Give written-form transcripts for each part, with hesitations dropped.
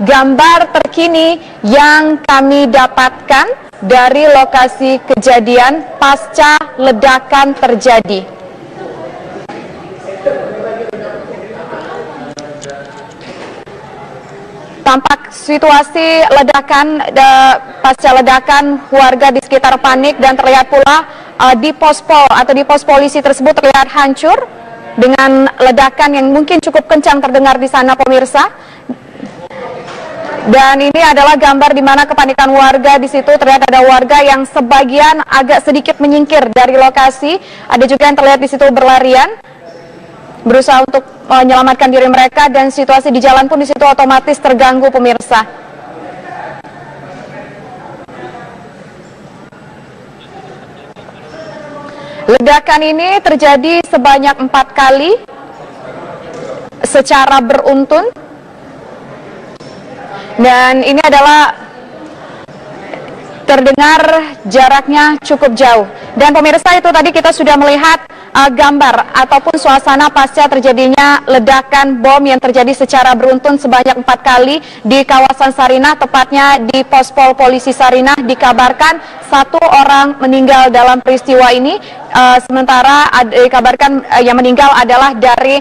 gambar terkini yang kami dapatkan dari lokasi kejadian pasca ledakan terjadi. Tampak situasi ledakan, pasca ledakan, warga di sekitar panik dan terlihat pula di pospol atau di pos polisi tersebut terlihat hancur dengan ledakan yang mungkin cukup kencang terdengar di sana, pemirsa. Dan ini adalah gambar di mana kepanikan warga di situ. Terlihat ada warga yang sebagian agak sedikit menyingkir dari lokasi. Ada juga yang terlihat di situ berlarian, berusaha untuk menyelamatkan diri mereka, dan situasi di jalan pun di situ otomatis terganggu, pemirsa. Ledakan ini terjadi sebanyak 4 kali secara beruntun, dan ini adalah terdengar jaraknya cukup jauh. Dan pemirsa, itu tadi kita sudah melihat gambar ataupun suasana pasca terjadinya ledakan bom yang terjadi secara beruntun sebanyak 4 kali di kawasan Sarinah, tepatnya di Pospol Polisi Sarinah. Dikabarkan 1 orang meninggal dalam peristiwa ini, sementara dikabarkan yang meninggal adalah dari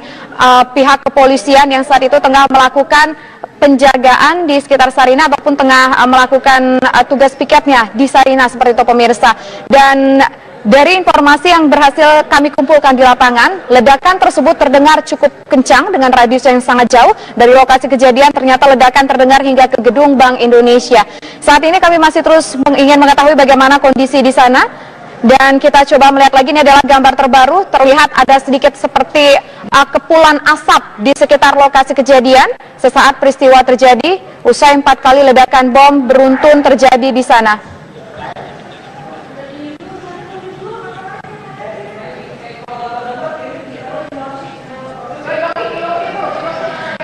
pihak kepolisian yang saat itu tengah melakukan penjagaan di sekitar Sarinah ataupun tengah melakukan tugas piketnya di Sarinah, seperti itu, pemirsa. Dan dari informasi yang berhasil kami kumpulkan di lapangan, ledakan tersebut terdengar cukup kencang dengan radius yang sangat jauh dari lokasi kejadian. Ternyata ledakan terdengar hingga ke gedung Bank Indonesia. Saat ini kami masih terus ingin mengetahui bagaimana kondisi di sana, dan kita coba melihat lagi. Ini adalah gambar terbaru. Terlihat ada sedikit seperti kepulan asap di sekitar lokasi kejadian sesaat peristiwa terjadi, usai 4 kali ledakan bom beruntun terjadi di sana.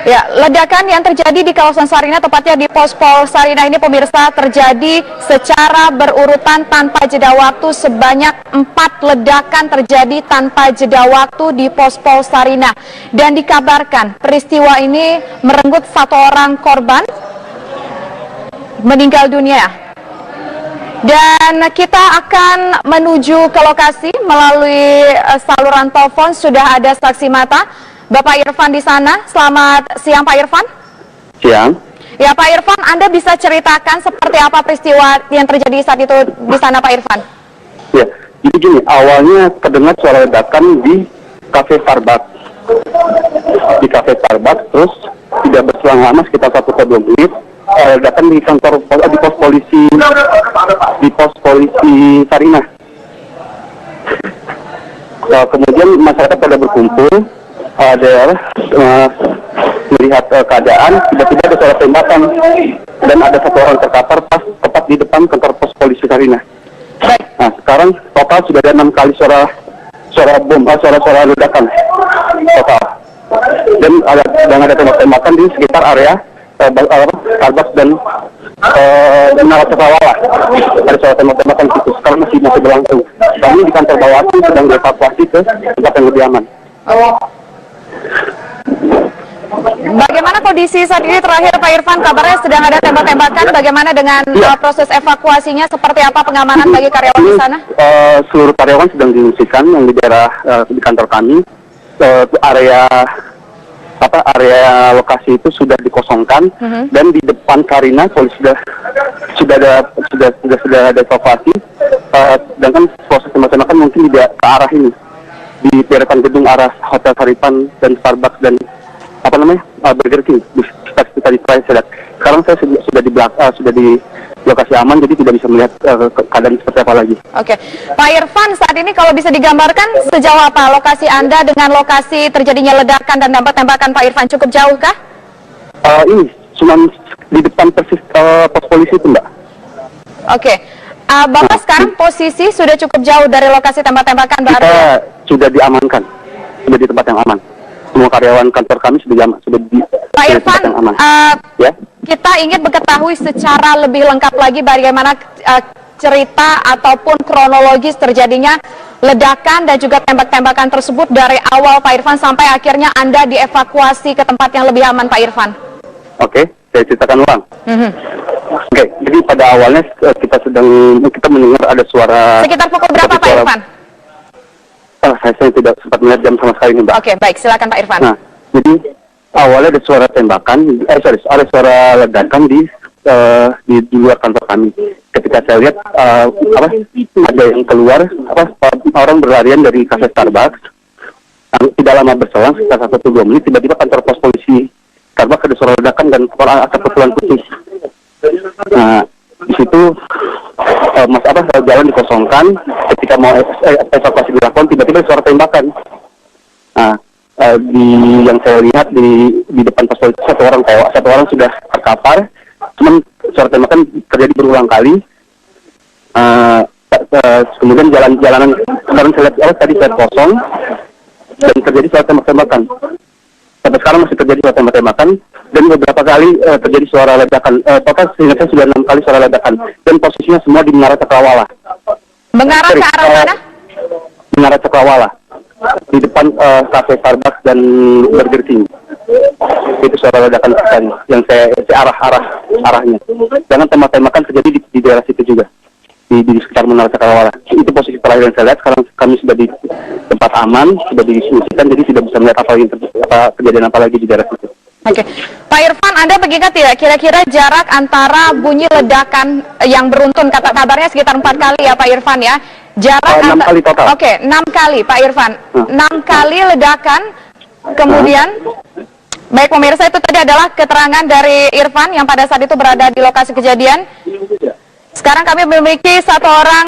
Ya, ledakan yang terjadi di kawasan Sarinah, tepatnya di Pospol Sarinah ini, pemirsa, terjadi secara berurutan tanpa jeda waktu. Sebanyak 4 ledakan terjadi tanpa jeda waktu di Pospol Sarinah. Dan dikabarkan peristiwa ini merenggut 1 orang korban meninggal dunia. Dan kita akan menuju ke lokasi melalui saluran telepon. Sudah ada saksi mata, Bapak Irfan di sana. Selamat siang, Pak Irfan. Siang. Ya, Pak Irfan, Anda bisa ceritakan seperti apa peristiwa yang terjadi saat itu di sana, Pak Irfan? Ya, jadi gini, awalnya terdengar suara ledakan di Cafe Starbucks. Di Cafe Starbucks, terus tidak berselang lama, sekitar 1-2 menit, ledakan di kantor, di pos polisi Sarinah. Kemudian masyarakat pada berkumpul, melihat keadaan, tiba-tiba ada suara tembakan dan ada 1 orang terkapar tepat di depan kantor pos polisi Sarinah. Nah, sekarang total sudah ada 6 kali suara ledakan total, dan ada tembak-tembakan di sekitar area Starbucks dan Menara Cakrawala. Ada suara tembak-tembakan itu sekarang masih berlangsung. Kami di kantor Bawaslu sedang dievakuasi ke tempat yang lebih aman. Bagaimana kondisi saat ini terakhir, Pak Irfan? Kabarnya sedang ada tembak-tembakan. Bagaimana dengan proses evakuasinya? Seperti apa pengamanan bagi karyawan di sana? Seluruh karyawan sedang diungsikan yang di daerah di kantor kami. Area lokasi itu sudah dikosongkan, dan di depan Sarinah polisi sudah ada evakuasi. Sedangkan proses tembak-tembakan mungkin tidak ke arah ini, di deretan gedung arah Hotel Saripan dan Starbucks dan Burger King di tadi saya. Sekarang saya sudah di lokasi aman, jadi tidak bisa melihat keadaan seperti apa lagi. Oke, Pak Irfan, saat ini kalau bisa digambarkan sejauh apa lokasi Anda dengan lokasi terjadinya ledakan dan tembakan, Pak Irfan? Cukup jauh kah? Ini cuma di depan persis pos polisi itu, Mbak. Oke. Bapak sekarang posisi sudah cukup jauh dari lokasi tembak-tembakan, Mbak? Kita sudah diamankan, sudah di tempat yang aman. Semua karyawan kantor kami sudah di Pak Irfan, tempat yang aman. Ya? Kita ingin mengetahui secara lebih lengkap lagi bagaimana cerita ataupun kronologis terjadinya ledakan dan juga tembak-tembakan tersebut dari awal, Pak Irfan, sampai akhirnya Anda dievakuasi ke tempat yang lebih aman, Pak Irfan. Oke, saya ceritakan ulang. Oke, jadi pada awalnya kita mendengar ada suara. Sekitar pukul berapa Pak Irfan? Saya tidak sempat melihat jam sama sekali nih, Mbak. Oke, baik, silakan Pak Irfan. Nah, jadi awalnya ada suara tembakan, ada suara ledakan di luar kantor kami. Ketika saya lihat ada yang keluar, orang berlarian dari kafe Starbucks. Tidak lama berselang, sekitar 1-2 menit, tiba-tiba kantor pos polisi Starbucks ada suara ledakan dan asap kepulan putih. Nah, di situ jalan dikosongkan. Ketika mau evakuasi dilakukan, tiba-tiba suara tembakan. Nah, yang saya lihat di depan pos polisi satu orang tewas, satu orang sudah terkapar. Cuman suara tembakan terjadi berulang kali. Kemudian jalanan kemarin saya lihat tadi saya kosong dan terjadi suara tembak-tembakan. Sampai sekarang masih terjadi suara tembak-tembakan dan beberapa kali terjadi suara ledakan. Total seingat saya sudah 6 kali suara ledakan dan posisinya semua di Menara Cakrawala. Mengarah ke arah mana? Menara Cakrawala, di depan kafe Starbucks dan Burger King. Itu suara ledakan yang saya arahnya. Jangan tembak-tembakan terjadi di daerah situ juga. Di sekitar Menara Cakrawala. Itu posisi terakhir yang saya lihat. Sekarang kami sudah di tempat aman, sudah didistribusikan, jadi tidak bisa melihat kejadian apa lagi di daerah situ. Oke, Pak Irfan, Anda mengingat tidak kira-kira jarak antara bunyi ledakan yang beruntun, kata kabarnya sekitar 4 kali ya Pak Irfan ya? Jarak 6 kali total. Oke, 6 kali Pak Irfan. 6 kali ledakan, kemudian baik pemirsa, itu tadi adalah keterangan dari Irfan yang pada saat itu berada di lokasi kejadian. Sekarang kami memiliki satu orang